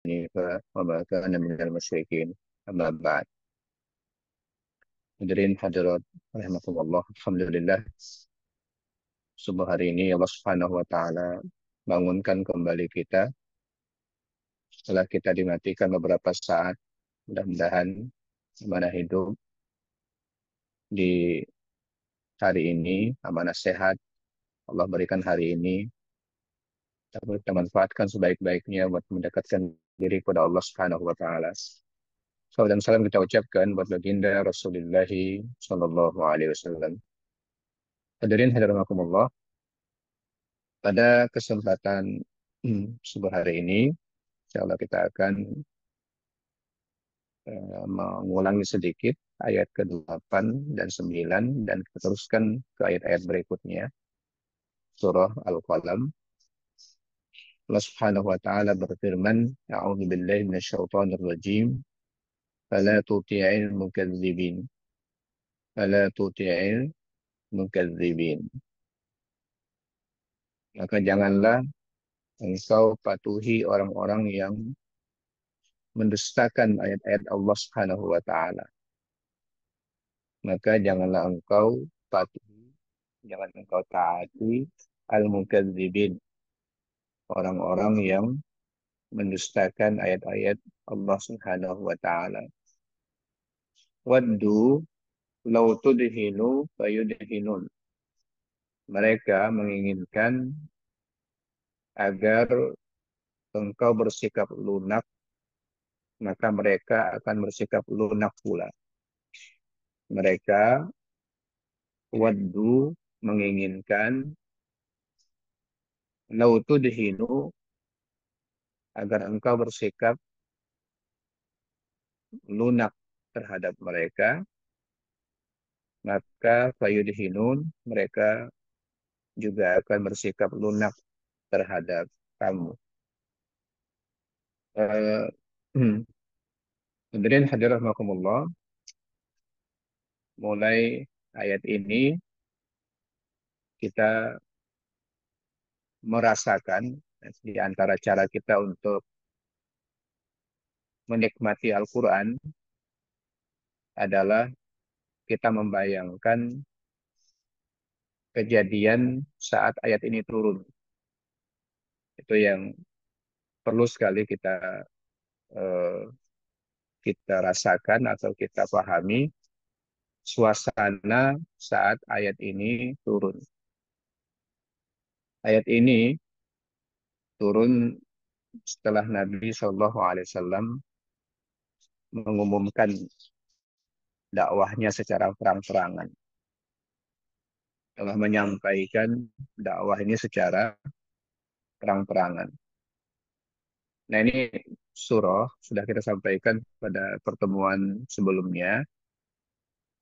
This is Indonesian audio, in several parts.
حنيفا وما كان من المشركين أما بعد. Hadirin hadirat rahimakumullah. Alhamdulillah, subuh hari ini Allah Subhanahu wa taala bangunkan kembali kita setelah kita dimatikan beberapa saat. Mudah-mudahan amanah hidup di hari ini, amanah sehat Allah berikan hari ini dapat kita manfaatkan sebaik-baiknya buat mendekatkan diri kepada Allah Subhanahu wa taala. Salam dan salam kita ucapkan buat baginda Rasulullah sallallahu alaihi wasallam. Hadirin hadirat rahimakumullah, pada kesempatan subuh hari ini insyaallah kita akan mengulangi sedikit ayat ke-8 dan 9 dan kita teruskan ke ayat-ayat berikutnya. Surah Al-Qalam. Allah Subhanahu wa taala berfirman, "A'udzu billahi minasyaitonir rajim. Fala tuti'il mukadzibin. Fala tuti'il mukadzibin." Maka janganlah engkau patuhi orang-orang yang mendustakan ayat-ayat Allah Subhanahu wa taala. Maka janganlah engkau patuhi, jangan engkau taati al-mukadzibin, orang-orang yang mendustakan ayat-ayat Allah Subhanahu wa taala. Waddu law tudhinu fayudhinun. Mereka menginginkan agar engkau bersikap lunak, maka mereka akan bersikap lunak pula. Mereka waddu menginginkan law tudhinu, agar engkau bersikap lunak terhadap mereka, maka fayudhinun, mereka juga akan bersikap lunak terhadap kamu. Hadirin hadirat rahimakumullah, mulai ayat ini kita merasakan di antara cara kita untuk menikmati Al-Quran adalah kita membayangkan kejadian saat ayat ini turun. Itu yang perlu sekali eh, kita rasakan atau kita pahami suasana saat ayat ini turun. Ayat ini turun setelah Nabi Shallallahu Alaihi Wasallam mengumumkan dakwahnya secara terang-terangan. Telah menyampaikan dakwah ini secara terang-terangan. Nah, ini surah sudah kita sampaikan pada pertemuan sebelumnya,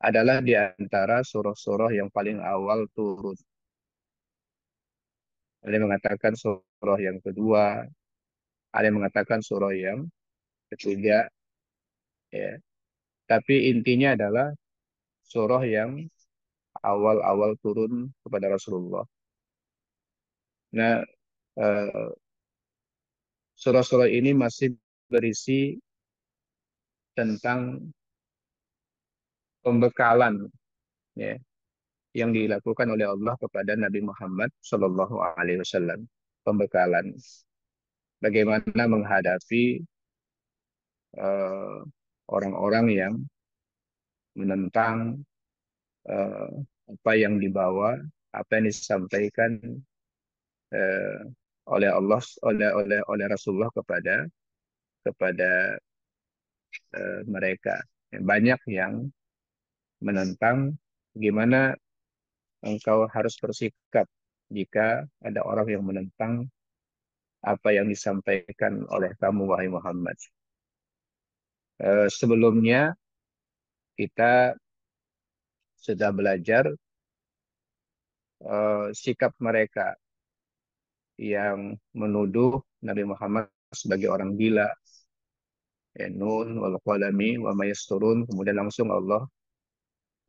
adalah di antara surah-surah yang paling awal turun. Ada yang mengatakan surah yang kedua, ada yang mengatakan surah yang ketiga, ya. Tapi intinya adalah surah yang awal-awal turun kepada Rasulullah. Nah, eh, surah-surah ini masih berisi tentang pembekalan, ya, yang dilakukan oleh Allah kepada Nabi Muhammad Shallallahu Alaihi Wasallam. Pembekalan bagaimana menghadapi eh, orang-orang yang menentang eh, apa yang dibawa, apa yang disampaikan eh, oleh Allah, oleh Rasulullah kepada mereka. Banyak yang menentang gimana engkau harus bersikap jika ada orang yang menentang apa yang disampaikan oleh kamu, wahai Muhammad. Sebelumnya kita sudah belajar sikap mereka yang menuduh Nabi Muhammad sebagai orang gila. Ya, Nun wal qalami wa ma yasturun. Kemudian langsung Allah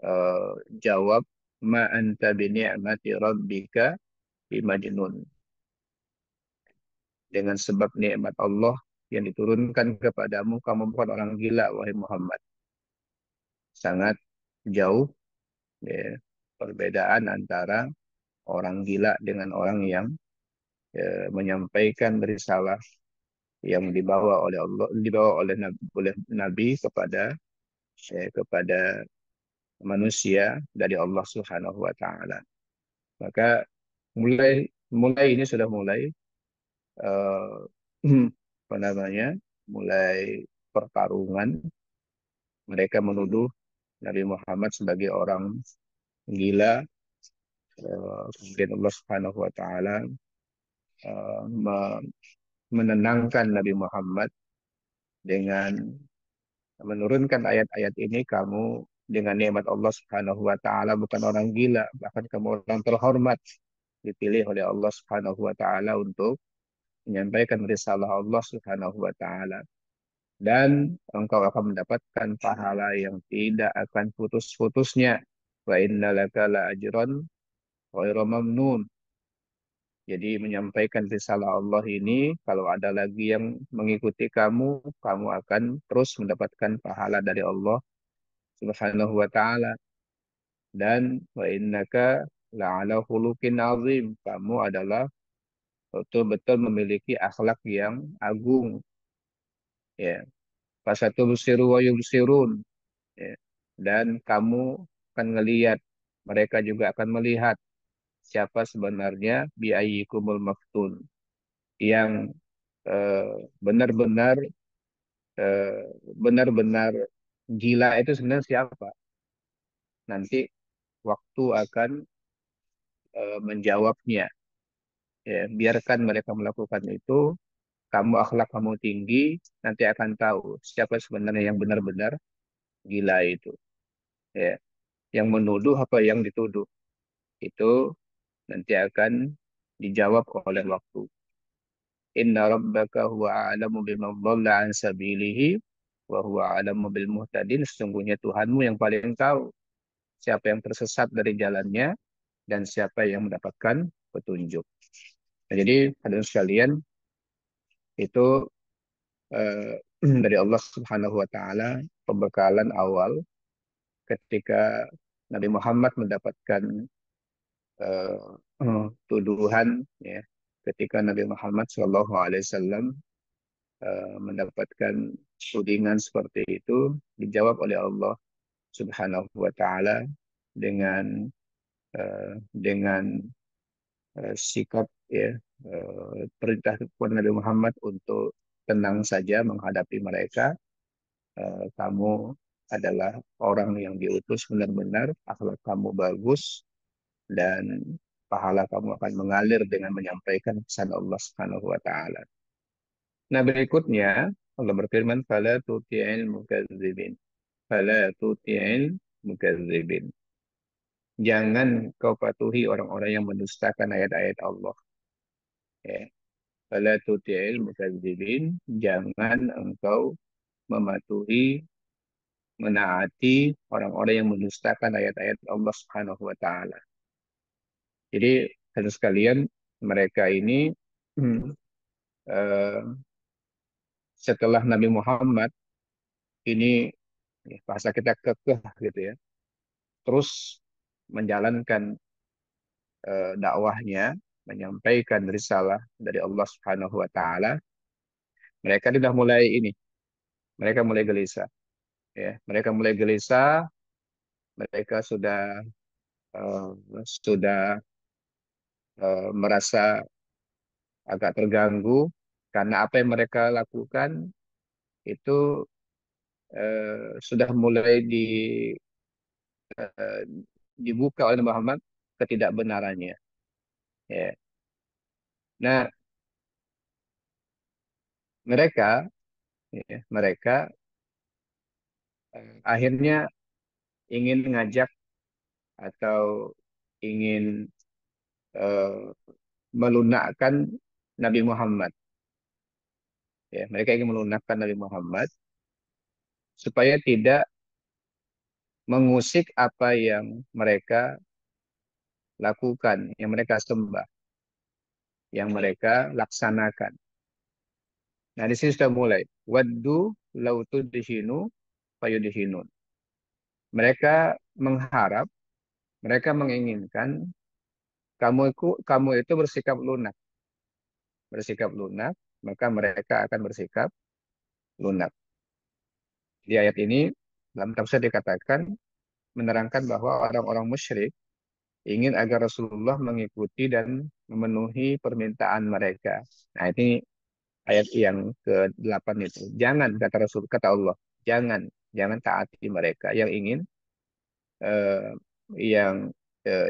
eh, jawab, ma anta bi ni'mati rabbika bimajnun. Dengan sebab nikmat Allah yang diturunkan kepadamu, kamu bukan orang gila, wahai Muhammad. Sangat jauh ya, perbedaan antara orang gila dengan orang yang menyampaikan risalah yang dibawa oleh Allah, dibawa oleh Nabi kepada manusia dari Allah Subhanahu wa taala. Maka mulai mulai ini sudah mulai eh, apa namanya? Mulai pertarungan. Mereka menuduh Nabi Muhammad sebagai orang gila. Kemudian Allah Subhanahu wa taala menenangkan Nabi Muhammad dengan menurunkan ayat-ayat ini. Kamu dengan nikmat Allah Subhanahu wa taala bukan orang gila, bahkan kamu orang terhormat, dipilih oleh Allah Subhanahu wa taala untuk menyampaikan risalah Allah Subhanahu wa taala, dan engkau akan mendapatkan pahala yang tidak akan putus-putusnya. Wa innalaka la ajran ghairu mamnun. Jadi menyampaikan risalah Allah ini, kalau ada lagi yang mengikuti kamu, kamu akan terus mendapatkan pahala dari Allah Subhanahu wa taala. Dan wa innaka la'ala khuluqin azim. Kamu adalah betul-betul memiliki akhlak yang agung. Ya, fasatubsiru wa yubsirun. Ya. Dan kamu akan melihat, mereka juga akan melihat siapa sebenarnya biayikumul maftun, yang eh, benar-benar eh, benar-benar gila itu sebenarnya siapa. Nanti waktu akan menjawabnya. Ya, biarkan mereka melakukan itu. Kamu akhlak kamu tinggi, nanti akan tahu siapa sebenarnya yang benar-benar gila itu. Ya, yang menuduh apa yang dituduh itu nanti akan dijawab oleh waktu. Inna rabbaka huwa a'lamu biman dhalla an sabilihi wa huwa a'lamu bil muhtadin. Sesungguhnya Tuhanmu yang paling tahu siapa yang tersesat dari jalannya dan siapa yang mendapatkan petunjuk. Nah, jadi hadirin sekalian, itu dari Allah Subhanahu wa taala pembekalan awal ketika Nabi Muhammad mendapatkan eh, tuduhan, ya, ketika Nabi Muhammad Shallallahu Alaihi Wasallam mendapatkan tudingan seperti itu, dijawab oleh Allah Subhanahu wa taala dengan dengan sikap, ya, perintah kepada Nabi Muhammad untuk tenang saja menghadapi mereka. Kamu adalah orang yang diutus benar-benar, akhlak kamu bagus, dan pahala kamu akan mengalir dengan menyampaikan pesan Allah Subhanahu wa taala. Nah, berikutnya Allah berfirman, "Fala tuti'il mukadzibin." Fala tuti'il mukadzibin. Jangan kau patuhi orang-orang yang mendustakan ayat-ayat Allah. Ya. Fala tuti'il mukadzibin. Jangan engkau mematuhi, menaati orang-orang yang mendustakan ayat-ayat Allah Subhanahu wa taala. Jadi, harus sekalian, mereka ini eh, setelah Nabi Muhammad ini, ya, bahasa kita kekeh gitu ya, terus menjalankan dakwahnya, menyampaikan risalah dari Allah Subhanahu wa taala, mereka sudah mulai ini, mereka mulai gelisah, ya. Mereka mulai gelisah, mereka eh, sudah merasa agak terganggu karena apa yang mereka lakukan itu sudah mulai eh, dibuka oleh Muhammad ketidakbenarannya. Ya. Nah, mereka, ya, mereka akhirnya ingin mengajak atau ingin eh, melunakkan Nabi Muhammad. Ya, mereka ingin melunakkan Nabi Muhammad supaya tidak mengusik apa yang mereka lakukan, yang mereka sembah, yang mereka laksanakan. Nah, di sini sudah mulai. Waddu lau tudhinu fayudhinun. Mereka mengharap, mereka menginginkan kamu itu bersikap lunak, bersikap lunak, maka mereka akan bersikap lunak. Di ayat ini dalam tafsir dikatakan menerangkan bahwa orang-orang musyrik ingin agar Rasulullah mengikuti dan memenuhi permintaan mereka. Nah, ini ayat yang ke-8 itu. Jangan kata Rasul, kata Allah, jangan taati mereka eh, yang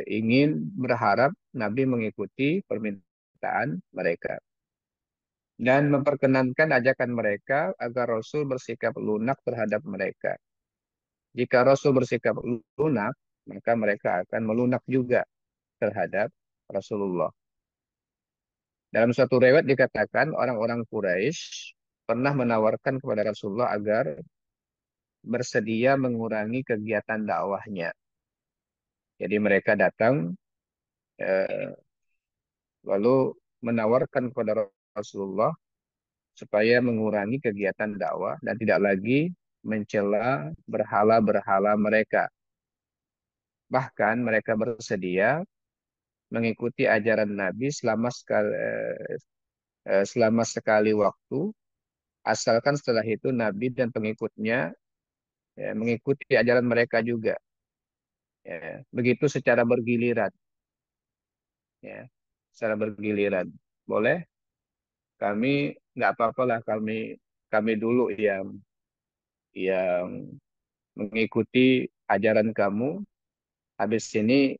ingin berharap Nabi mengikuti permintaan mereka dan memperkenankan ajakan mereka agar Rasul bersikap lunak terhadap mereka. Jika Rasul bersikap lunak, maka mereka akan melunak juga terhadap Rasulullah. Dalam suatu riwayat dikatakan orang-orang Quraisy pernah menawarkan kepada Rasulullah agar bersedia mengurangi kegiatan dakwahnya. Jadi mereka datang eh, lalu menawarkan kepada Rasulullah supaya mengurangi kegiatan dakwah dan tidak lagi mencela berhala-berhala mereka. Bahkan mereka bersedia mengikuti ajaran Nabi selama sekali waktu, asalkan setelah itu Nabi dan pengikutnya mengikuti ajaran mereka juga. Ya. Begitu secara bergiliran. Ya. Secara bergiliran. Boleh? Kami nggak apa-apa lah kami dulu yang mengikuti ajaran kamu. Habis ini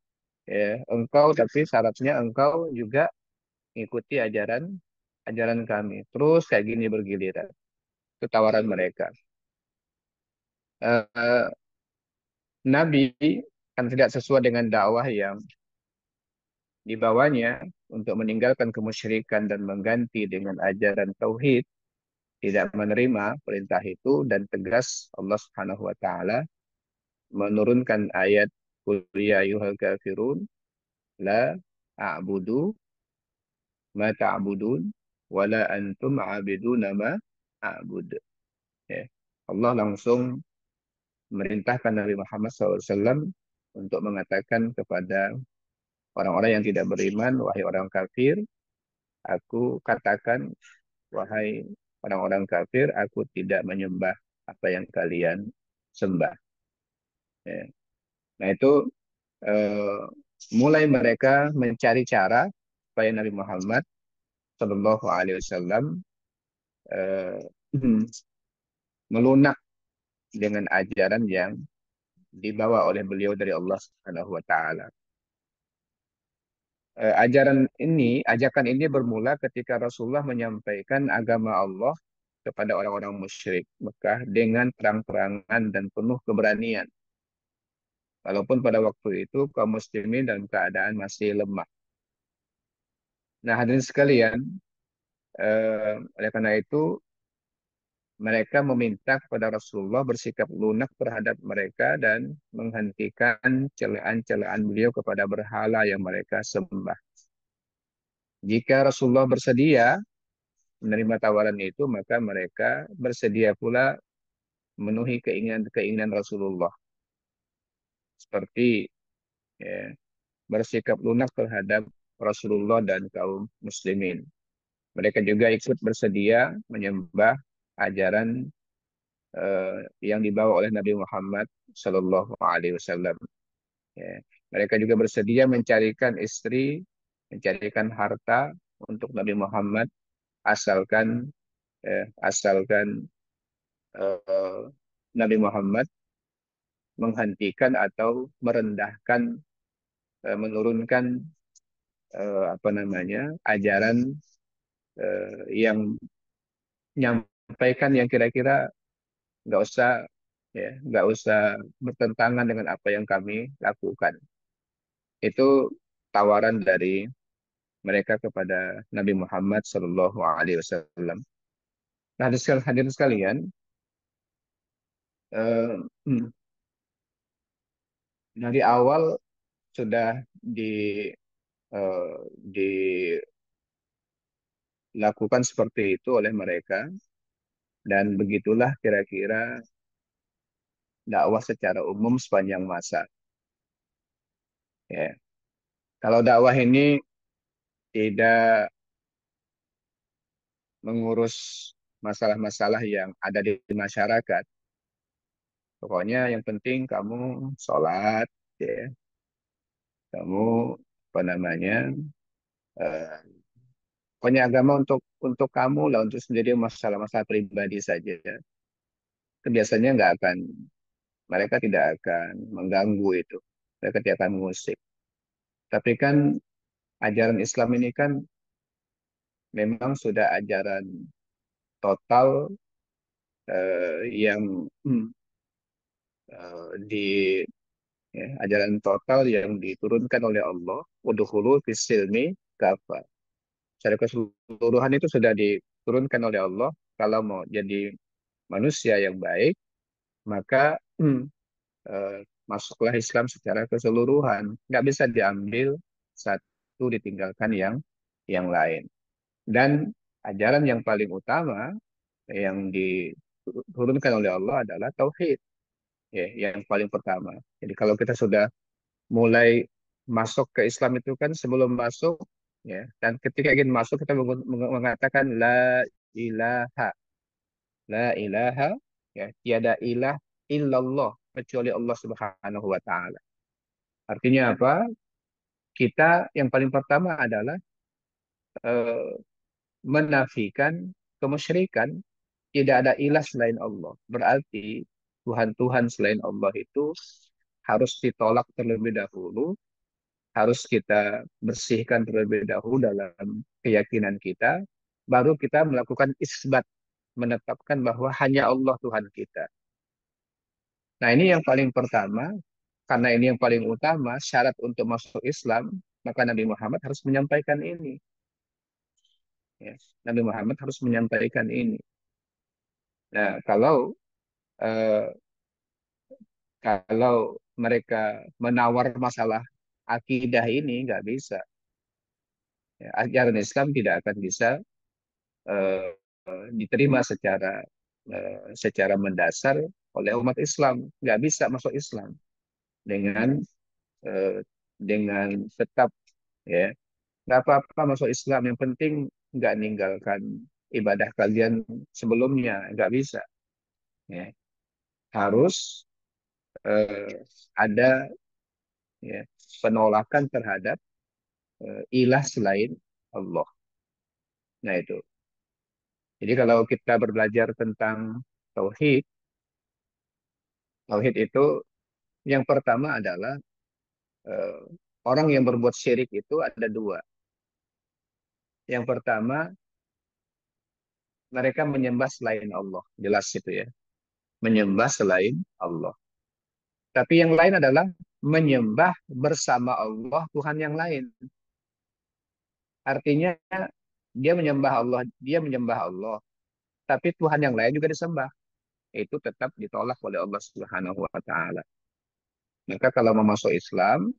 engkau tapi syaratnya engkau juga mengikuti ajaran kami. Terus kayak gini bergiliran. Itu tawaran mereka. Eh, Nabi kan tidak sesuai dengan dakwah yang dibawanya untuk meninggalkan kemusyrikan dan mengganti dengan ajaran tauhid, tidak menerima perintah itu dan tegas Allah Subhanahu wa taala menurunkan ayat Qul ya ayyuhal kafirun la a'budu ma ta'budun wala antum 'abiduna ma a'bud. Ya. Allah langsung memerintahkan Nabi Muhammad SAW untuk mengatakan kepada orang-orang yang tidak beriman, wahai orang kafir, aku katakan, wahai orang-orang kafir, aku tidak menyembah apa yang kalian sembah. Ya. Nah itu eh, mulai mereka mencari cara supaya Nabi Muhammad Shallallahu Alaihi Wasallam eh, melunak dengan ajaran yang dibawa oleh beliau dari Allah Subhanahu Wa Taala. Ajakan ini bermula ketika Rasulullah menyampaikan agama Allah kepada orang-orang musyrik Mekah dengan terang-terangan dan penuh keberanian. Walaupun pada waktu itu kaum muslimin dalam keadaan masih lemah. Nah, hadirin sekalian, oleh karena itu mereka meminta kepada Rasulullah bersikap lunak terhadap mereka dan menghentikan celaan-celaan beliau kepada berhala yang mereka sembah. Jika Rasulullah bersedia menerima tawaran itu, maka mereka bersedia pula memenuhi keinginan-keinginan Rasulullah. Seperti ya, bersikap lunak terhadap Rasulullah dan kaum muslimin. Mereka juga ikut bersedia menyembah ajaran yang dibawa oleh Nabi Muhammad Sallallahu Alaihi Wasallam. Ya. Mereka juga bersedia mencarikan istri, mencarikan harta untuk Nabi Muhammad asalkan asalkan eh, Nabi Muhammad menghentikan atau merendahkan, menurunkan apa namanya ajaran yang menyampaikan yang kira-kira nggak usah nggak usah bertentangan dengan apa yang kami lakukan. Itu tawaran dari mereka kepada Nabi Muhammad Shallallahu Alaihi Wasallam. Nah, hadirin sekalian, eh, dari awal sudah di, eh, di lakukan seperti itu oleh mereka, dan begitulah kira-kira dakwah secara umum sepanjang masa. Ya. Kalau dakwah ini tidak mengurus masalah-masalah yang ada di masyarakat, pokoknya yang penting kamu sholat, ya, kamu apa namanya, eh, pokoknya agama untuk kamu lah, untuk sendiri, masalah-masalah pribadi saja. Itu biasanya nggak akan, mereka tidak akan mengganggu itu, mereka tidak akan mengusik. Tapi kan ajaran Islam ini kan memang sudah ajaran total, yang di ya, ajaran total yang diturunkan oleh Allah. Udhulu fisilmi kafa. Secara keseluruhan itu sudah diturunkan oleh Allah. Kalau mau jadi manusia yang baik, maka masuklah Islam secara keseluruhan. Nggak bisa diambil satu ditinggalkan yang lain. Dan ajaran yang paling utama yang diturunkan oleh Allah adalah tauhid, ya, yang paling pertama. Jadi kalau kita sudah mulai masuk ke Islam itu kan, sebelum masuk, ya, dan ketika ingin masuk kita mengatakan ilaha la ilaha, ya, tiada ilah illallah kecuali Allah Subhanahu wa taala. Artinya apa? Kita yang paling pertama adalah eh, menafikan kemusyrikan. Tidak ada ilah selain Allah. Berarti Tuhan-Tuhan selain Allah itu harus ditolak terlebih dahulu, harus kita bersihkan terlebih dahulu dalam keyakinan kita, baru kita melakukan isbat, menetapkan bahwa hanya Allah Tuhan kita. Nah, ini yang paling pertama, karena ini yang paling utama, syarat untuk masuk Islam, maka Nabi Muhammad harus menyampaikan ini. Ya. Nabi Muhammad harus menyampaikan ini. Nah, eh, kalau mereka menawar masalah akidah ini, nggak bisa. Ya, ajaran Islam tidak akan bisa eh, diterima secara mendasar oleh umat Islam. Nggak bisa masuk Islam dengan eh, tetap, ya, nggak apa-apa masuk Islam. Yang penting nggak ninggalkan ibadah kalian sebelumnya, nggak bisa. Ya. Harus ada, ya, penolakan terhadap ilah selain Allah. Nah itu. Jadi kalau kita belajar tentang tauhid, tauhid itu yang pertama adalah eh, orang yang berbuat syirik itu ada dua. Yang pertama, mereka menyembah selain Allah, jelas itu ya, menyembah selain Allah. Tapi yang lain adalah menyembah bersama Allah Tuhan yang lain. Artinya dia menyembah Allah, tapi Tuhan yang lain juga disembah. Itu tetap ditolak oleh Allah Subhanahu wa taala. Maka kalau mau masuk Islam,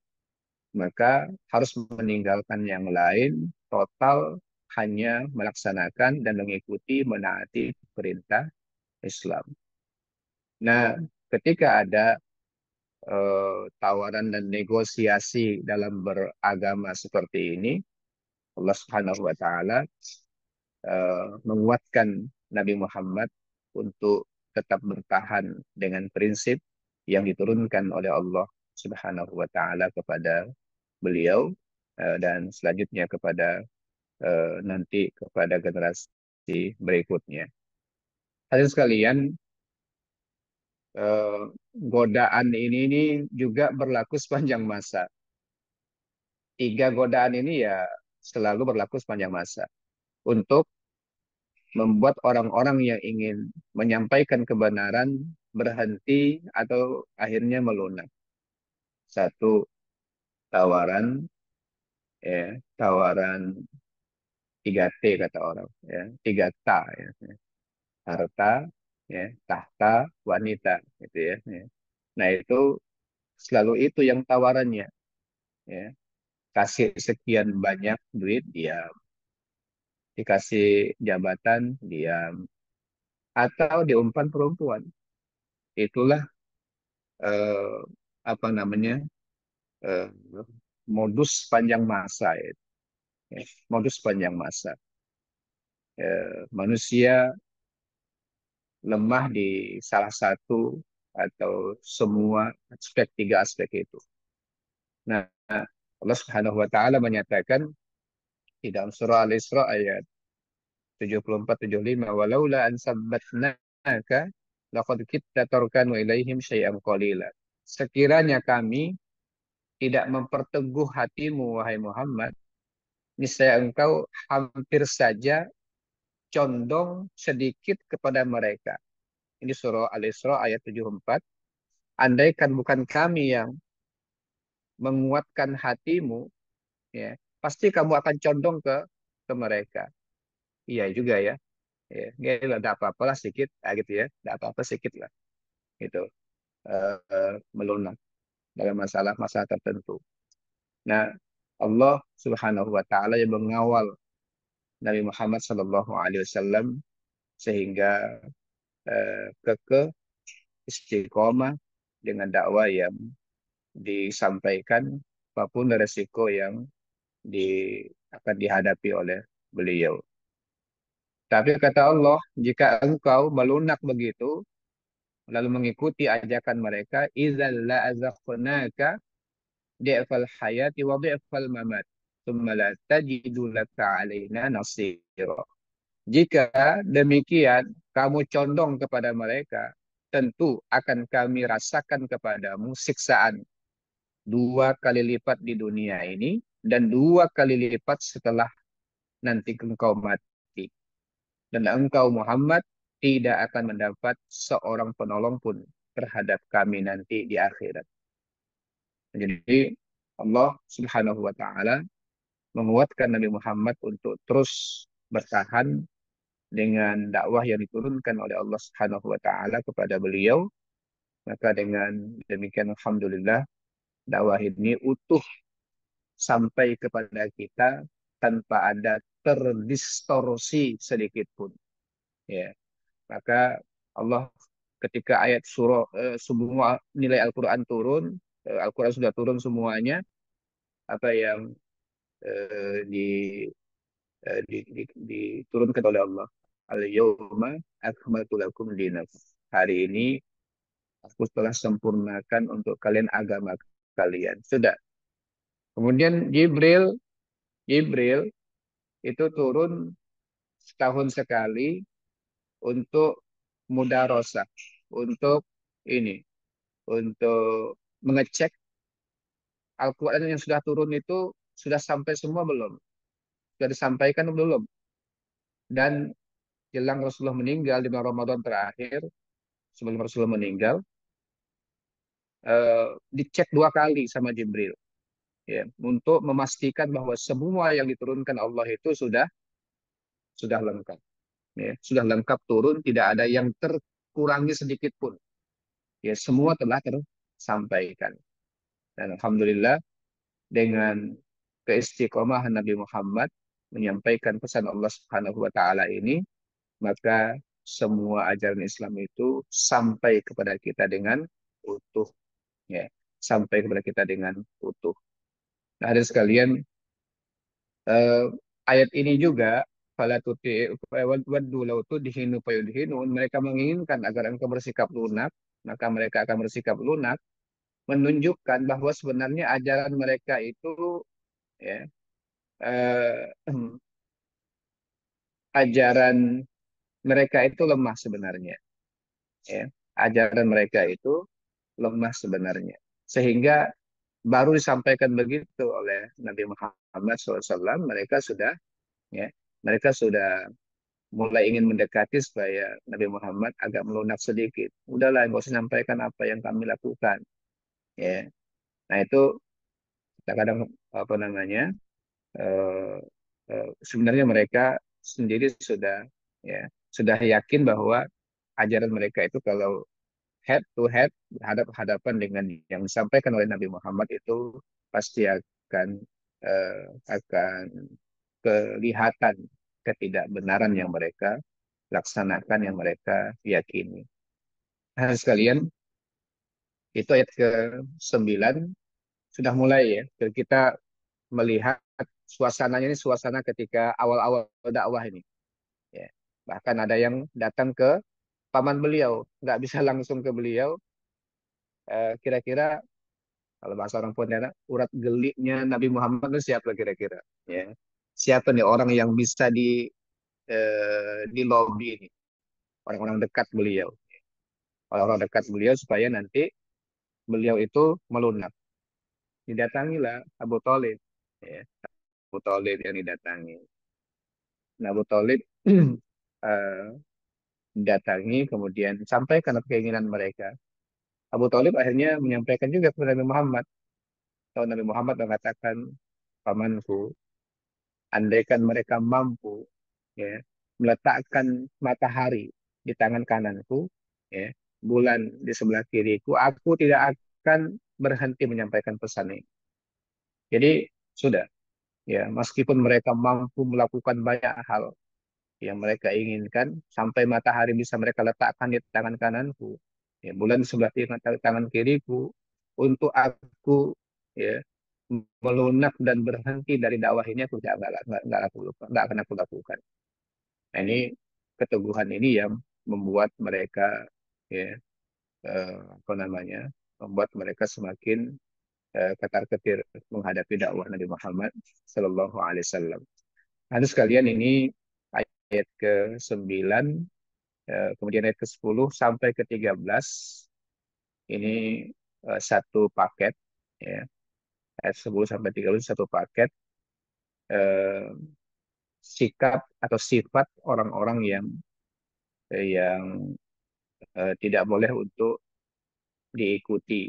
maka harus meninggalkan yang lain total, hanya melaksanakan dan mengikuti, menaati perintah Islam. Nah, ketika ada tawaran dan negosiasi dalam beragama seperti ini, Allah Subhanahu wa taala menguatkan Nabi Muhammad untuk tetap bertahan dengan prinsip yang diturunkan oleh Allah Subhanahu wa taala kepada beliau, dan selanjutnya kepada nanti kepada generasi berikutnya. Hadirin sekalian, eh, godaan ini juga berlaku sepanjang masa. Tiga godaan ini ya selalu berlaku sepanjang masa untuk membuat orang-orang yang ingin menyampaikan kebenaran berhenti atau akhirnya melunak. Satu, tawaran, ya, tawaran 3T kata orang, ya, 3 T, ya. Harta, ya, tahta, wanita, gitu ya. Ya. Nah, itu selalu itu yang tawarannya, ya. Kasih sekian banyak duit, dia Dikasih jabatan, diam. Atau diumpan perempuan. Itulah eh, apa namanya eh, modus panjang masa itu. Ya, modus panjang masa. Manusia lemah di salah satu atau semua aspek, tiga aspek itu. Nah, Allah Subhanahu wa taala menyatakan di dalam surah Al-Isra ayat 74-75, walaula an sabbatnaka laqad kitta tarkanu ilaihim syai'an qalila. Sekiranya kami tidak memperteguh hatimu wahai Muhammad, niscaya engkau hampir saja condong sedikit kepada mereka. Ini surah Al-Isra ayat 74. Andaikan bukan kami yang menguatkan hatimu, ya, pasti kamu akan condong ke mereka. Iya juga ya. Ya, nggak ada apa-apalah sedikit, gitu ya. Ada apa-apa sedikit lah. Itu melunak dalam masalah-masalah tertentu. Nah, Allah Subhanahu wa taala yang mengawal Nabi Muhammad sallallahu alaihi wasallam sehingga kekeh istiqomah dengan dakwah yang disampaikan apapun resiko yang akan dihadapi oleh beliau. Tapi kata Allah, jika engkau melunak begitu, lalu mengikuti ajakan mereka, idzal la azaqnaka di'fal hayati wa di'fal mamat, tsumma la tajidu laka 'alaina nasira. Jika demikian, kamu condong kepada mereka, tentu akan kami rasakan kepadamu siksaan dua kali lipat di dunia ini dan dua kali lipat setelah nanti engkau mati. Dan engkau Muhammad tidak akan mendapat seorang penolong pun terhadap kami nanti di akhirat. Jadi Allah Subhanahu wa taala menguatkan Nabi Muhammad untuk terus bertahan dengan dakwah yang diturunkan oleh Allah Subhanahu wa taala kepada beliau. Maka dengan demikian alhamdulillah dakwah ini utuh sampai kepada kita tanpa ada terdistorsi sedikit pun. Ya, maka Allah ketika ayat surah semua nilai Al-Qur'an turun, Al-Qur'an sudah turun semuanya, apa yang eh, di, diturunkan oleh Allah. Al-yawma akmaltu lakum dinakum. Hari ini aku telah sempurnakan untuk kalian agama kalian. Sudah. Kemudian Jibril itu turun setahun sekali untuk mudarosah, untuk ini, untuk mengecek Al-Quran yang sudah turun itu sudah sampai semua belum, sudah disampaikan belum. Dan jelang Rasulullah meninggal di bulan Ramadan terakhir, sebelum Rasulullah meninggal, dicek dua kali sama Jibril, ya, untuk memastikan bahwa semua yang diturunkan Allah itu sudah lengkap, ya, sudah lengkap turun, tidak ada yang terkurangi sedikit pun. Ya, semua telah tersampaikan. Dan alhamdulillah dengan keistiqomahan Nabi Muhammad menyampaikan pesan Allah Subhanahu wa taala ini, maka semua ajaran Islam itu sampai kepada kita dengan utuh, ya, sampai kepada kita dengan utuh. Nah, hadirin sekalian, eh, ayat ini juga fala tuti waddu law tudhinu fayudhinun, mereka menginginkan agar engkau bersikap lunak, maka mereka akan bersikap lunak, menunjukkan bahwa sebenarnya ajaran mereka itu, ya, eh, ajaran mereka itu lemah sebenarnya, ya. Ajaran mereka itu lemah sebenarnya, sehingga baru disampaikan begitu oleh Nabi Muhammad SAW, mereka sudah, ya, mereka sudah mulai ingin mendekati supaya Nabi Muhammad agak melunak sedikit. Udahlah, nggak usah sampaikan apa yang kami lakukan, ya. Nah itu kadang apa namanya, eh, sebenarnya mereka sendiri sudah, ya, sudah yakin bahwa ajaran mereka itu kalau head to head, berhadapan hadapan dengan yang disampaikan oleh Nabi Muhammad itu pasti akan, akan kelihatan ketidakbenaran yang mereka laksanakan, yang mereka yakini. Nah, sekalian, itu ayat ke-9 sudah mulai ya. Kita melihat suasananya ini suasana ketika awal-awal dakwah ini. Ya. Bahkan ada yang datang ke paman beliau, nggak bisa langsung ke beliau. Kira-kira kalau bahasa orang Pontianak, urat geliknya Nabi Muhammad itu siapa kira-kira? Ya. Siapa nih orang yang bisa di lobby ini? Orang-orang dekat beliau. Orang-orang dekat beliau supaya nanti beliau itu melunak. Didatangilah Abu Thalib. Ya. Abu Thalib yang didatangi. Nah, Abu Thalib eh, datangi kemudian sampaikan keinginan mereka. Abu Thalib akhirnya menyampaikan juga kepada Nabi Muhammad. Kalau Nabi Muhammad mengatakan, pamanku, andaikan mereka mampu ya meletakkan matahari di tangan kananku, ya, bulan di sebelah kiriku, aku tidak akan berhenti menyampaikan pesan ini. Jadi sudah, ya, meskipun mereka mampu melakukan banyak hal yang mereka inginkan, sampai matahari bisa mereka letakkan di tangan kananku, ya, bulan di sebelah tangan kiriku, untuk aku, ya, melunak dan berhenti dari dakwah ini, aku nggak akan aku lakukan. Nah, ini keteguhan ini yang membuat mereka, ya, apa namanya, membuat mereka semakin ketar-ketir menghadapi dakwah Nabi Muhammad Sallallahu Alaihi Wasallam. Nah, sekalian, ini ayat ke-9, kemudian ayat ke-10 sampai ke-13, ini satu paket, ya. Ayat 10 sampai 13 satu paket, eh, sikap atau sifat orang-orang yang tidak boleh untuk diikuti,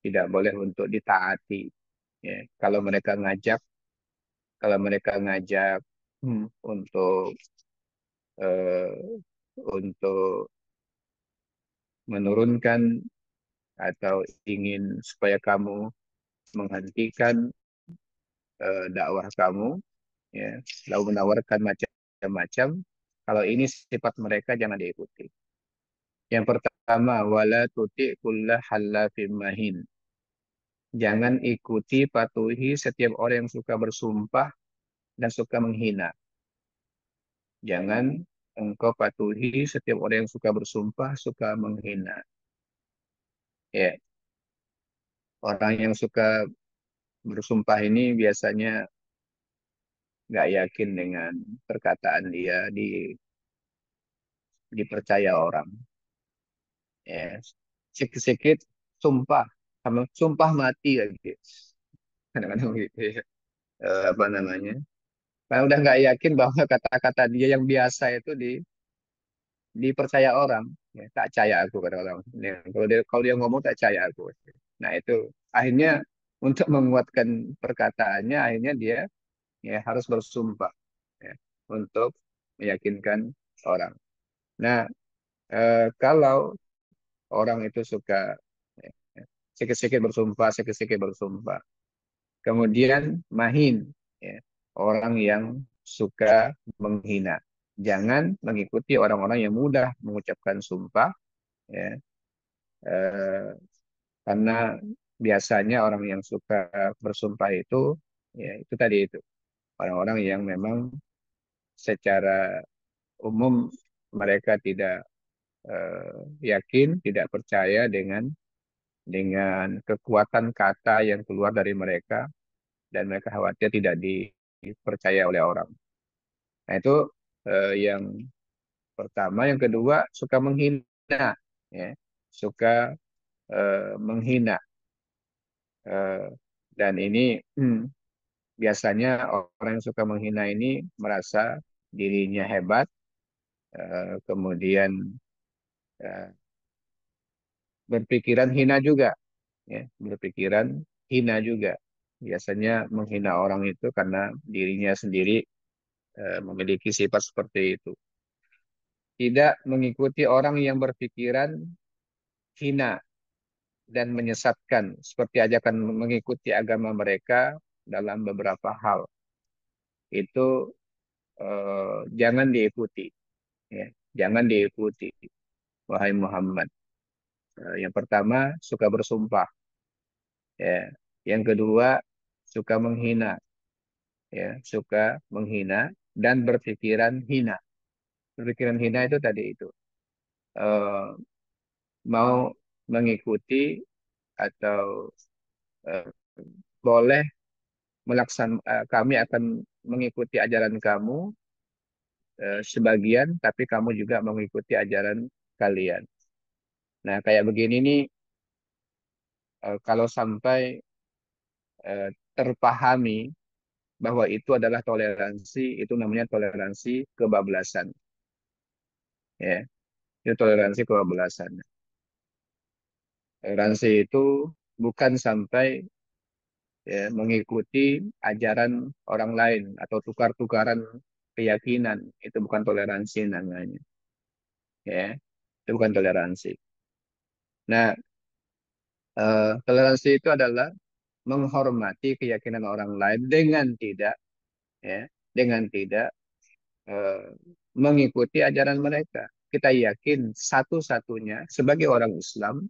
tidak boleh untuk ditaati. Ya. Kalau mereka ngajak untuk eh, untuk menurunkan atau ingin supaya kamu menghentikan dakwah kamu, ya, lalu menawarkan macam-macam. Kalau ini sifat mereka, jangan diikuti. Yang pertama, wala tuti kulla halafim mahin. Jangan ikuti, patuhi setiap orang yang suka bersumpah dan suka menghina. Jangan engkau patuhi setiap orang yang suka bersumpah, suka menghina. Ya, orang yang suka bersumpah ini biasanya nggak yakin dengan perkataan dia, dipercaya orang. Ya, sedikit-sedikit sumpah, sama sumpah mati lagi. Kadang-kadang gitu ya. Apa namanya? Karena udah nggak yakin bahwa kata-kata dia yang biasa itu dipercaya orang. Ya, tak percaya aku kata orang. Ya, kalau dia ngomong tak percaya aku. Nah, itu akhirnya untuk menguatkan perkataannya, akhirnya dia, ya, harus bersumpah, ya, untuk meyakinkan orang. Nah, kalau orang itu suka, ya, sikit-sikit bersumpah, sikit-sikit bersumpah, kemudian mahin, ya, orang yang suka menghina. Jangan mengikuti orang-orang yang mudah mengucapkan sumpah, ya, eh, karena biasanya orang yang suka bersumpah itu, ya, itu tadi itu orang-orang yang memang secara umum mereka tidak yakin, tidak percaya dengan kekuatan kata yang keluar dari mereka, dan mereka khawatir tidak dipercaya oleh orang. Nah, itu yang pertama. Yang kedua, suka menghina, ya, suka menghina. Eh, dan ini biasanya orang yang suka menghina ini merasa dirinya hebat, kemudian eh, berpikiran hina juga, ya, berpikiran hina juga. Biasanya menghina orang itu karena dirinya sendiri memiliki sifat seperti itu. Tidak mengikuti orang yang berpikiran hina dan menyesatkan, seperti ajakan mengikuti agama mereka dalam beberapa hal. Itu jangan diikuti, ya. Jangan diikuti, wahai Muhammad. Yang pertama, suka bersumpah, ya. Yang kedua, suka menghina, ya, suka menghina dan berpikiran hina. Berpikiran hina itu tadi itu eh, mau mengikuti atau eh, boleh kami akan mengikuti ajaran kamu sebagian, tapi kamu juga mengikuti ajaran kalian. Nah, kayak begini nih, kalau sampai terpahami bahwa itu adalah toleransi, itu namanya toleransi kebablasan. Ya, itu toleransi kebablasan. Toleransi itu bukan sampai ya, mengikuti ajaran orang lain atau tukar-tukaran keyakinan. Itu bukan toleransi namanya. Ya, itu bukan toleransi. Nah, toleransi itu adalah menghormati keyakinan orang lain dengan tidak ya, dengan tidak eh, mengikuti ajaran mereka. Kita yakin satu-satunya sebagai orang Islam,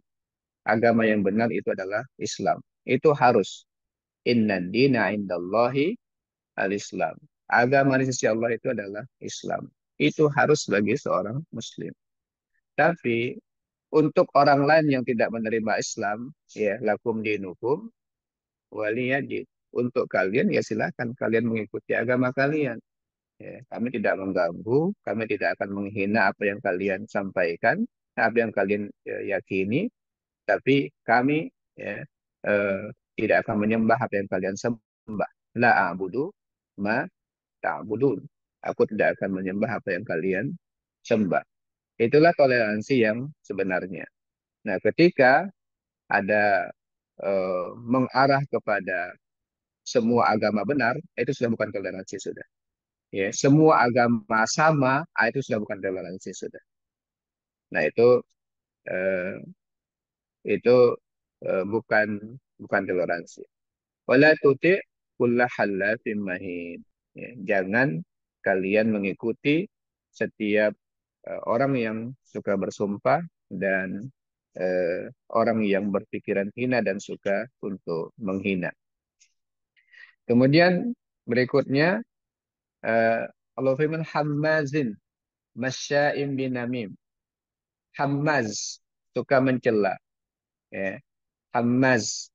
agama yang benar itu adalah Islam. Itu harus. Inna dina indallahi al-Islam. Agama di sisi Allah itu adalah Islam. Itu harus bagi seorang Muslim. Tapi untuk orang lain yang tidak menerima Islam, ya lakum dinukum waliyadin. Untuk kalian ya silakan kalian mengikuti agama kalian. Ya, kami tidak mengganggu, kami tidak akan menghina apa yang kalian sampaikan, apa yang kalian yakini, tapi kami ya, eh, tidak akan menyembah apa yang kalian sembah. La a'budu ma ta'budun. Aku tidak akan menyembah apa yang kalian sembah. Itulah toleransi yang sebenarnya. Nah, ketika ada mengarah kepada semua agama benar, itu sudah bukan toleransi sudah. Ya, semua agama sama, itu sudah bukan toleransi sudah. Nah, eh, itu bukan bukan toleransi. Wala tuti kulla halafin mahin. Ya, jangan kalian mengikuti setiap orang yang suka bersumpah dan orang yang berpikiran hina dan suka untuk menghina. Kemudian berikutnya eh, Allah firman hammazin masya'im binamim. Hammaz suka mencela, ya. Hammaz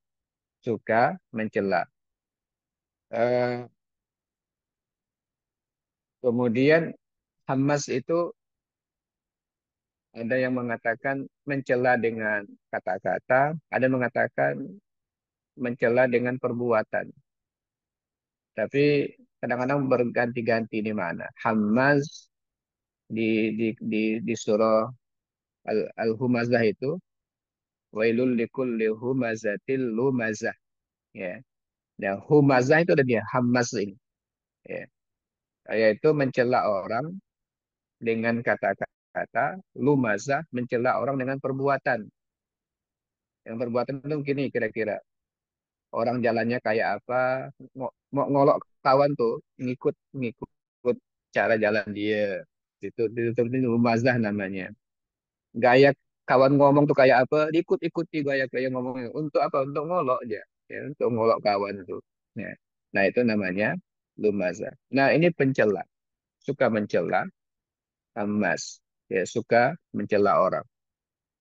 suka mencela. Eh, kemudian Hamas itu ada yang mengatakan mencela dengan kata-kata, ada yang mengatakan mencela dengan perbuatan. Tapi kadang-kadang berganti-ganti di mana. Hamas di surah Al-Humazah itu wailul likulli humazatil lumazah, ya. Dan humazah itu ada dia Hamas ini, ya. Yaitu mencela orang dengan kata-kata, lumazah mencela orang dengan perbuatan. Yang perbuatan itu gini kira-kira. Orang jalannya kayak apa, mau ngolok kawan tuh, ngikut ngikut cara jalan dia. Itu lumazah namanya. Gaya kawan ngomong tuh kayak apa, diikut-ikuti gaya-gaya ngomongnya. Untuk apa? Untuk ngolok aja. Ya, untuk ngolok kawan tuh. Ya. Nah, itu namanya lumazah. Nah, ini pencela. Suka mencela, Hamas. Ya, suka mencela orang.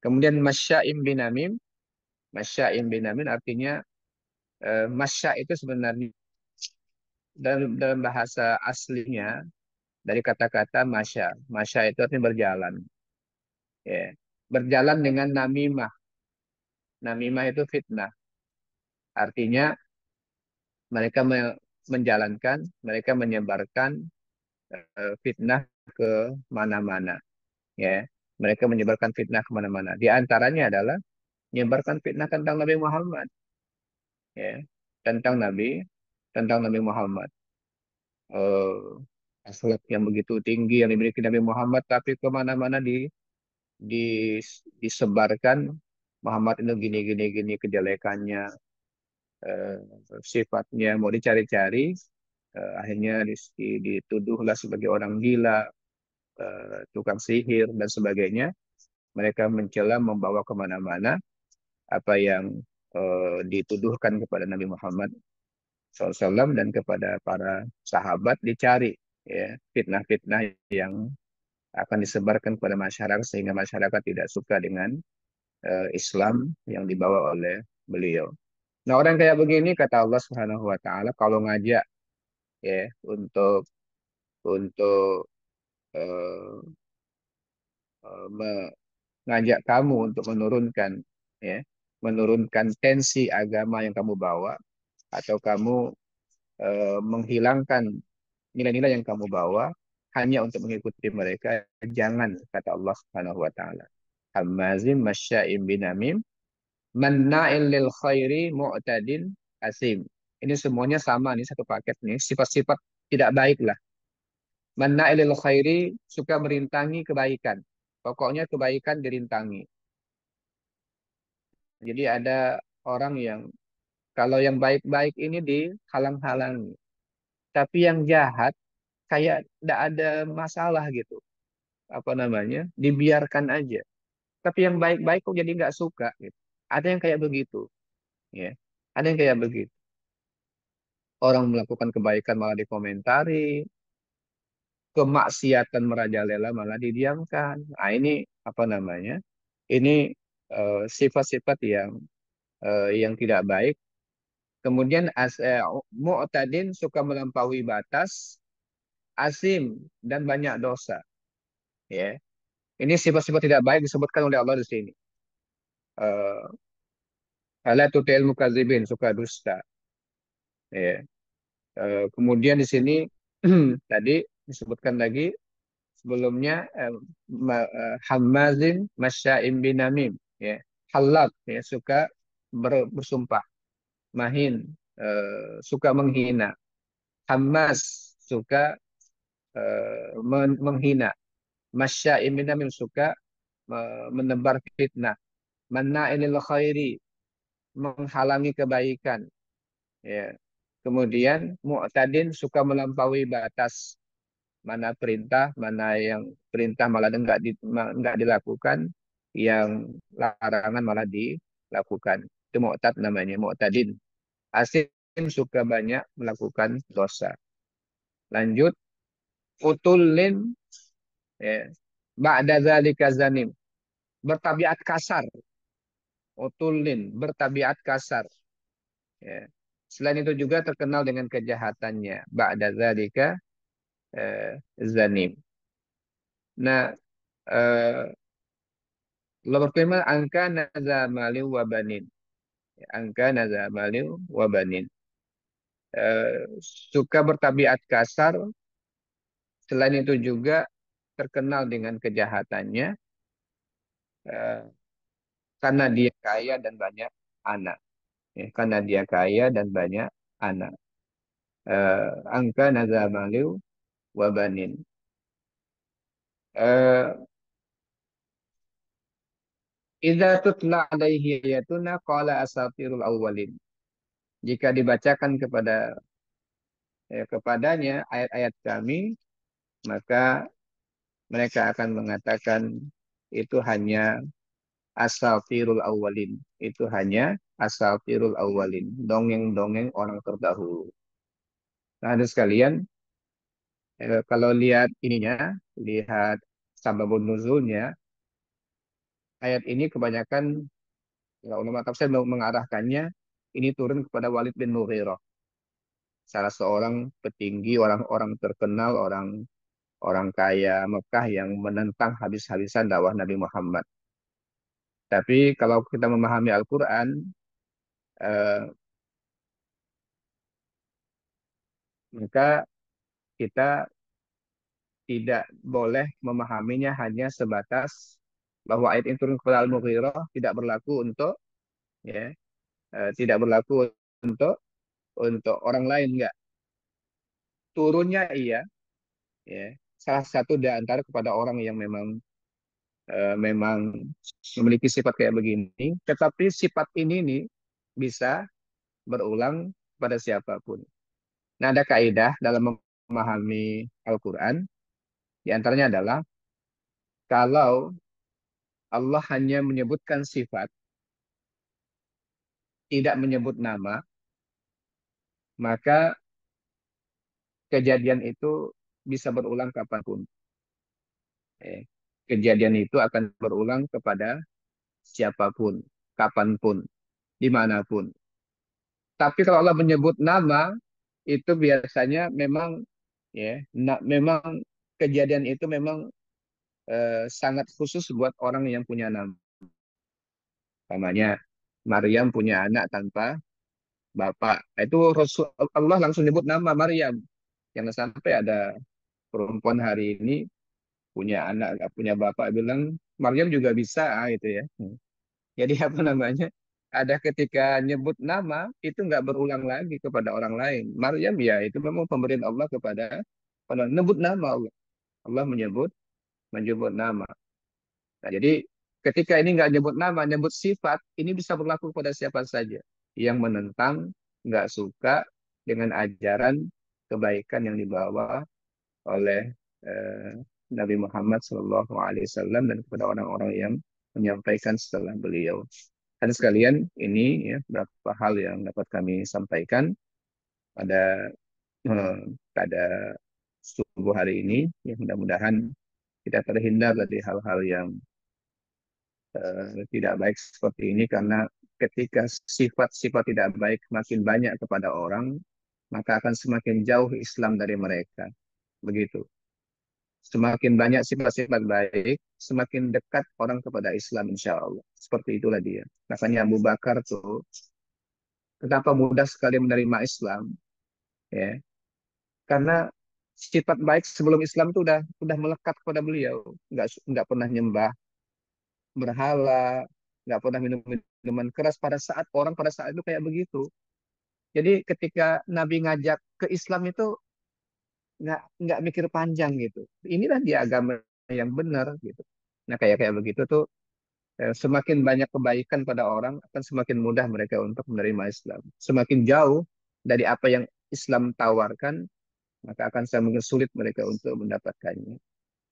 Kemudian masya'im binamim. Masya'im binamin artinya masya itu sebenarnya dalam bahasa aslinya dari kata-kata masya. Masya itu artinya berjalan. Ya. Berjalan dengan namimah. Namimah itu fitnah. Artinya mereka menjalankan, mereka menyebarkan fitnah ke mana-mana. Ya. Mereka menyebarkan fitnah ke mana-mana. Di antaranya adalah menyebarkan fitnah tentang Nabi Muhammad. Ya. Tentang Nabi Muhammad. Akhlak yang begitu tinggi yang dimiliki Nabi Muhammad, tapi kemana-mana di, disebarkan Muhammad itu gini gini gini kejelekannya, eh, sifatnya mau dicari-cari, Akhirnya dituduhlah sebagai orang gila, tukang sihir dan sebagainya. Mereka mencela, membawa kemana-mana apa yang dituduhkan kepada Nabi Muhammad SAW dan kepada para sahabat, dicari ya fitnah-fitnah yang akan disebarkan kepada masyarakat sehingga masyarakat tidak suka dengan Islam yang dibawa oleh beliau. Nah, orang kayak begini kata Allah Subhanahu wa taala kalau ngajak ya untuk eh, mengajak kamu untuk ya menurunkan tensi agama yang kamu bawa atau kamu menghilangkan nilai-nilai yang kamu bawa hanya untuk mengikuti mereka, jangan, kata Allah Subhanahu wa taala. Hammazim masya'im binamim manna'il lil khairi mu'tadin asim. Ini semuanya sama nih, satu paket nih, sifat-sifat tidak baik lah. Manna'il lil khairi, suka merintangi kebaikan. Pokoknya kebaikan dirintangi. Jadi ada orang yang kalau yang baik-baik ini dihalang-halangi. Tapi yang jahat kayak tidak ada masalah gitu. Apa namanya? Dibiarkan aja. Tapi yang baik-baik kok jadi nggak suka gitu. Ada yang kayak begitu, ya. Ada yang kayak begitu. Orang melakukan kebaikan malah dikomentari, kemaksiatan merajalela malah didiamkan. Nah, ini apa namanya? Ini sifat-sifat yang tidak baik. Kemudian mu'tadin, suka melampaui batas, asim dan banyak dosa. Ya, ini sifat-sifat tidak baik disebutkan oleh Allah di sini. Ala tutil mukazibin, suka dusta. Ya. Kemudian di sini tadi disebutkan lagi sebelumnya Hammazin masya'im binamim, ya. Halak, ya, suka bersumpah, mahin, suka menghina. Hammaz, suka menghina. Masya'im binamim, suka menebar fitnah. Manna'ilil khairi, menghalangi kebaikan, ya. Kemudian mu'tadin, suka melampaui batas, mana perintah, mana yang perintah malah enggak dilakukan, yang larangan malah dilakukan. Itu mu'tad namanya, mu'tadin. Asim, suka banyak melakukan dosa. Lanjut, utulin, ya. Ba'da zalika zanim, bertabiat kasar. Utulin, bertabiat kasar. Ya. Selain itu juga terkenal dengan kejahatannya. Ba'da zalika zanim. Nah, eh, Allah berfirman, angka naza mali wa banin. Angka naza mali wa banin. Suka bertabiat kasar. Selain itu juga terkenal dengan kejahatannya. eh, karena dia kaya dan banyak anak. Ya, karena dia kaya dan banyak anak. Angka naza mali wa banin. Eh, Idza tutla alaihi ayatuna qala asatirul awwalin. Jika dibacakan kepadanya ayat-ayat kami, maka mereka akan mengatakan itu hanya asatirul awwalin. Itu hanya asatirul awwalin, dongeng-dongeng orang terdahulu. Nah, ada sekalian, kalau lihat ininya, lihat sababun nuzulnya, ayat ini kebanyakan ya, ulama tafsir mengarahkannya ini turun kepada Walid bin Mughirah, salah seorang petinggi, orang-orang terkenal, orang orang kaya Mekah yang menentang habis-habisan dakwah Nabi Muhammad. Tapi kalau kita memahami Al-Quran, eh, maka kita tidak boleh memahaminya hanya sebatas bahwa ayat ini turun kepada Al-Mughirah, tidak berlaku untuk ya, tidak berlaku untuk orang lain, enggak. Turunnya iya, ya. Salah satu di antara kepada orang yang memang memiliki sifat kayak begini, tetapi sifat ini nih bisa berulang pada siapapun. Nah, ada kaidah dalam memahami Al-Quran. Di antaranya adalah kalau Allah hanya menyebutkan sifat, tidak menyebut nama, maka kejadian itu bisa berulang kapanpun. Eh, Kejadian itu akan berulang kepada siapapun, kapanpun, dimanapun. Tapi kalau Allah menyebut nama, itu biasanya memang ya, memang kejadian itu memang sangat khusus buat orang yang punya nama. Namanya Maryam punya anak tanpa bapak. Itu Rasul Allah langsung nyebut nama Maryam. Jangan sampai ada perempuan hari ini punya anak nggak punya bapak bilang Maryam juga bisa itu ya. Jadi apa namanya? Ada ketika nyebut nama itu nggak berulang lagi kepada orang lain. Maryam ya itu memang pemberian Allah kepada nyebut nama Allah. Allah menyebut nama. Nah, jadi ketika ini nggak nyebut nama, nyebut sifat, ini bisa berlaku pada siapa saja yang menentang, nggak suka dengan ajaran kebaikan yang dibawa oleh eh, Nabi Muhammad SAW dan kepada orang-orang yang menyampaikan setelah beliau. Dan sekalian, ini ya beberapa hal yang dapat kami sampaikan pada pada subuh hari ini. Ya, mudah-mudahan kita terhindar dari hal-hal yang tidak baik seperti ini karena ketika sifat-sifat tidak baik makin banyak kepada orang, maka akan semakin jauh Islam dari mereka. Begitu. Semakin banyak sifat-sifat baik, semakin dekat orang kepada Islam insya Allah. Seperti itulah dia. Makanya Abu Bakar tuh, kenapa mudah sekali menerima Islam? Ya, karena sifat baik sebelum Islam itu udah melekat kepada beliau. Nggak pernah nyembah berhala, nggak pernah minum minuman keras pada saat itu kayak begitu. Jadi ketika Nabi ngajak ke Islam itu nggak mikir panjang gitu. Inilah dia agama yang benar gitu. Nah kayak kayak begitu tuh semakin banyak kebaikan pada orang akan semakin mudah mereka untuk menerima Islam. Semakin jauh dari apa yang Islam tawarkan maka akan semakin sulit mereka untuk mendapatkannya.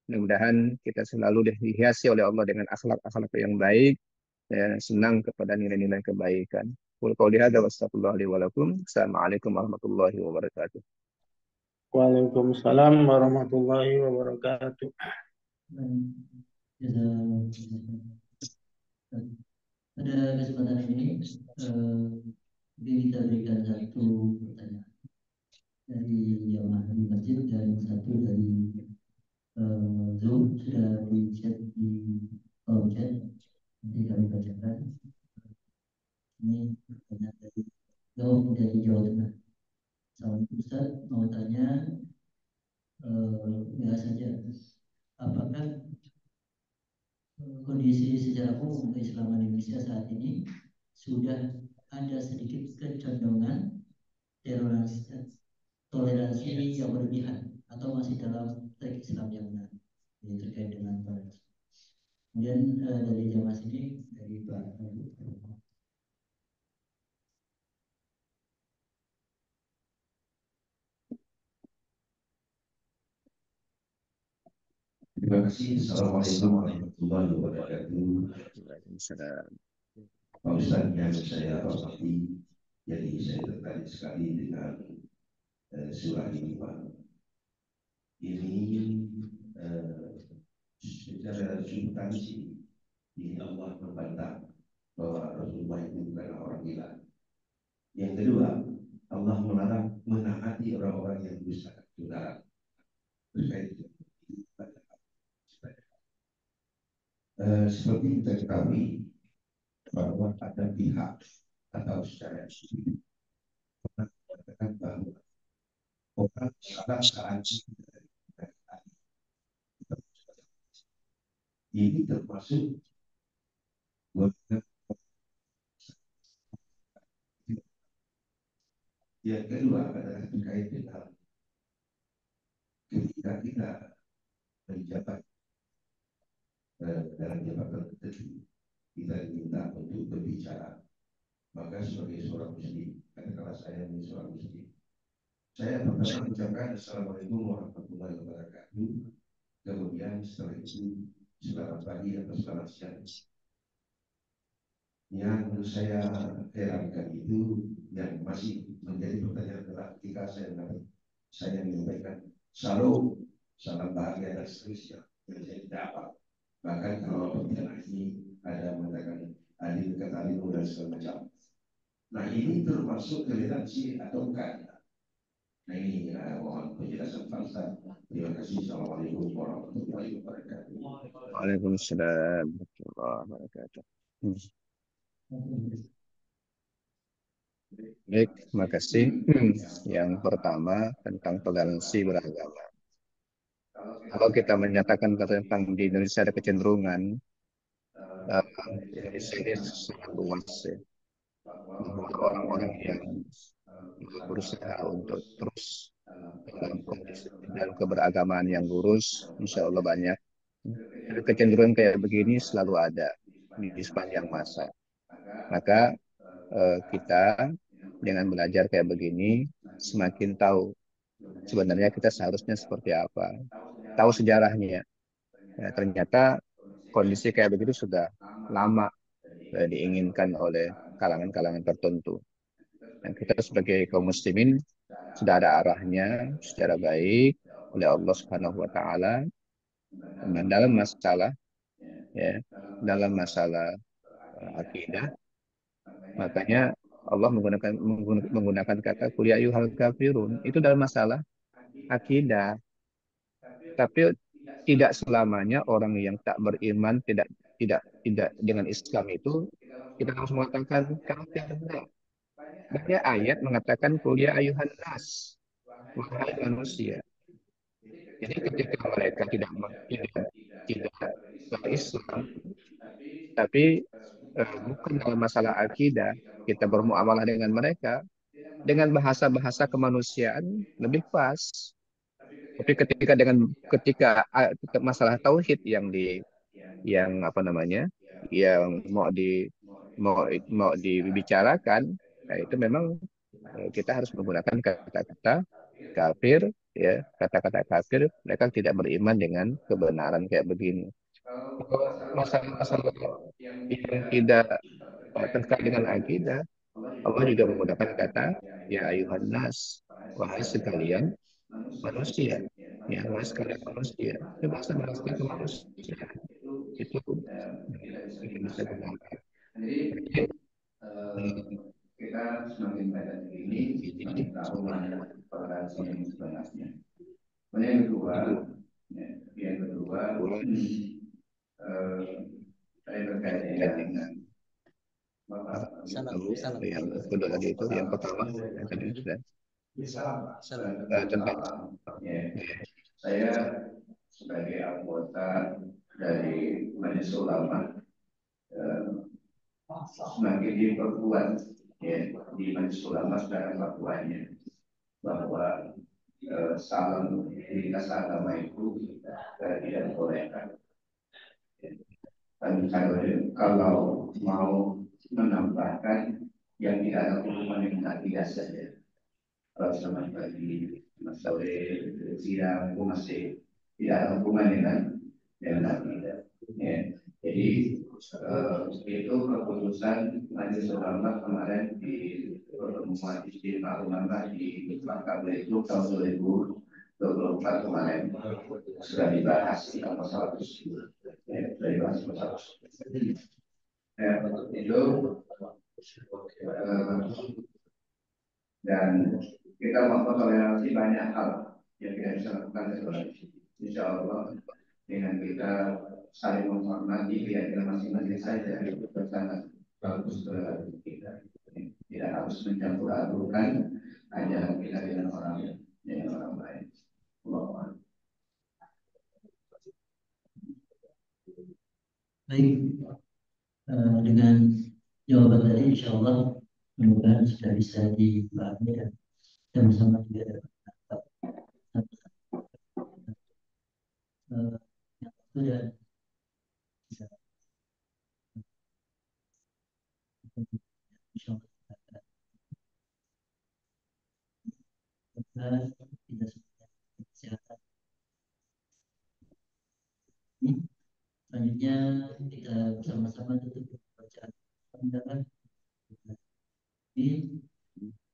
Mudah-mudahan kita selalu dihiasi oleh Allah dengan akhlak-akhlak yang baik, ya, senang kepada nilai-nilai kebaikan. Qul qouli hadza wa astaghfirullaha li wa lakum. Assalamualaikum warahmatullahi wabarakatuh. Waalaikumsalam warahmatullahi wabarakatuh. Pada kesempatan ini kita berikan satu pertanyaan dari jamaah di masjid dan satu dari Zoom sudah di chat di kolom chat, nanti kami bacakan. Ini pertanyaan dari Jawa Tengah. Assalamualaikum Ustaz, mau tanya ya saja, apakah kondisi secara umum keislaman Indonesia saat ini sudah ada sedikit kecenderungan toleransi yang berlebihan atau masih dalam teks Islam yang benar, jadi terkait dengan toleransi. Kemudian dari jamaah sini dari Pak. Terima kasih. Assalamualaikum warahmatullahi wabarakatuh. Waalaikumsalam. Pak Ustaz yang saya hormati, jadi saya tertarik sekali dengan surah ini Pak. Ini secara substansi ini Allah membantah bahwa Rasulullah itu bukanlah orang gila. Yang kedua, Allah melarang menaati orang-orang yang dusta. Saudara, terkait seperti kita ketahui bahwa ada pihak atau secara individu mengatakan bahwa orang salah saat ini termasuk yang kedua adalah terkait dengan ketika kita menjabat dalam jabatan tertentu, kita diminta untuk berbicara, maka sebagai seorang muslim, katakanlah saya ini seorang muslim, Saya pertama ucapkan Assalamualaikum warahmatullahi wabarakatuh. Kemudian setelah itu selamat pagi atau selamat siang. Yang saya herankan itu yang masih menjadi pertanyaan adalah ketika saya menyampaikan salam, salam bahagia dan seterusnya, yang saya tidak apa. Bahkan kalau pertanyaan ini ada mengatakan adil kata adil dan segala macam. Nah ini termasuk toleransi atau bukan? Nah ini mohon penjelasan Pak Ustaz. Terima kasih. Assalamualaikum warahmatullahi wabarakatuh. Waalaikumsalam warahmatullahi wabarakatuh. Hmm. Baik, terima kasih. Yang pertama tentang toleransi beragama. Kalau kita menyatakan tentang di Indonesia ada kecenderungan, Indonesia ini sangat luas ya, bahwa orang-orang yang berusaha untuk terus dalam kondisi dan keberagamaan yang lurus, insya Allah banyak. Kecenderungan kayak begini selalu ada di sepanjang masa. Maka kita dengan belajar kayak begini semakin tahu sebenarnya kita seharusnya seperti apa, tahu sejarahnya. Ya, ternyata kondisi kayak begitu sudah lama diinginkan oleh kalangan-kalangan tertentu. Dan kita sebagai kaum muslimin sudah ada arahnya secara baik oleh Allah Subhanahu wa taala. Dan dalam masalah ya, dalam masalah akidah, makanya Allah menggunakan kata qul ya ayyuhal kafirun itu dalam masalah akidah. Tapi tidak selamanya orang yang tak beriman tidak tidak tidak dengan Islam itu kita harus mengatakan kafir. Banyak ayat mengatakan qul ya ayyuhan nas, wahai manusia. Jadi ketika mereka tidak berislam, tapi bukan dalam masalah akidah, kita bermuamalah dengan mereka dengan bahasa-bahasa kemanusiaan lebih pas. Tapi ketika masalah tauhid yang apa namanya, yang mau dibicarakan, nah itu memang kita harus menggunakan kata-kata kafir, ya, kata-kata kafir, mereka tidak beriman dengan kebenaran kayak begini. Masalah-masalah yang tidak terkait dengan akidah, Allah juga menggunakan kata ya ayuhan nas, wahai sekalian manusia, ya wahai sekalian manusia. Itu bahasa-bahasa kemanusiaan itu kita bisa gunakan. Jadi, kita semakin banyak ini semakin toleransi yang sebenarnya. Kemudian yang kedua, saya berkaitan dengan lalu yang kedua tadi itu yang pertama yang tadi sudah tentang Ya, saya sebagai anggota dari Majelis Ulama semakin diperkuat ya, di Majelis Ulama sekarang fatwanya bahwa salam di lintas agama itu tidak dibolehkan. Dan kalau mau menambahkan yang tidak ada hubungan dengan akidah saja, kalau selamat pagi, selamat sore, siang, itu masih tidak ada hubungan dengan akidah. Ya. Jadi itu keputusan Majelis Ulama kemarin di pertemuan istimewa ulama di Makam itu tahun 2024 kemarin sudah dibahas di pasal 100. Ya, sudah dibahas pasal 100. Ya, itu dan kita mempertoleransi banyak hal yang kita bisa lakukan toleransi. Insya Allah dengan kita saling menghormati keyakinan masing-masing saja itu sangat bagus toleransi kita. Tidak harus mencampur adukan ajaran kita dengan orang lain. Allah. Baik, dengan jawaban tadi insya Allah mudah-mudahan sudah bisa dipahami dan sama-sama juga dapat yang waktu dan bisa insya Allah kita semua kesehatan. Selanjutnya kita bersama-sama tutup bacaan pendapat ini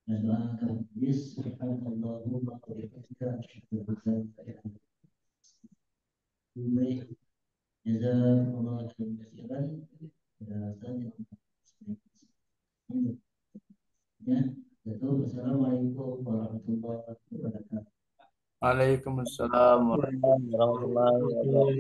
dan doa kafir. Subhanallahumma wa bihamdika asyhadu an la ilaha illa anta astaghfiruka. Jazakumullah khairan. Ya, Assalamualaikum warahmatullahi wabarakatuh. Waalaikumsalam warahmatullahi wabarakatuh.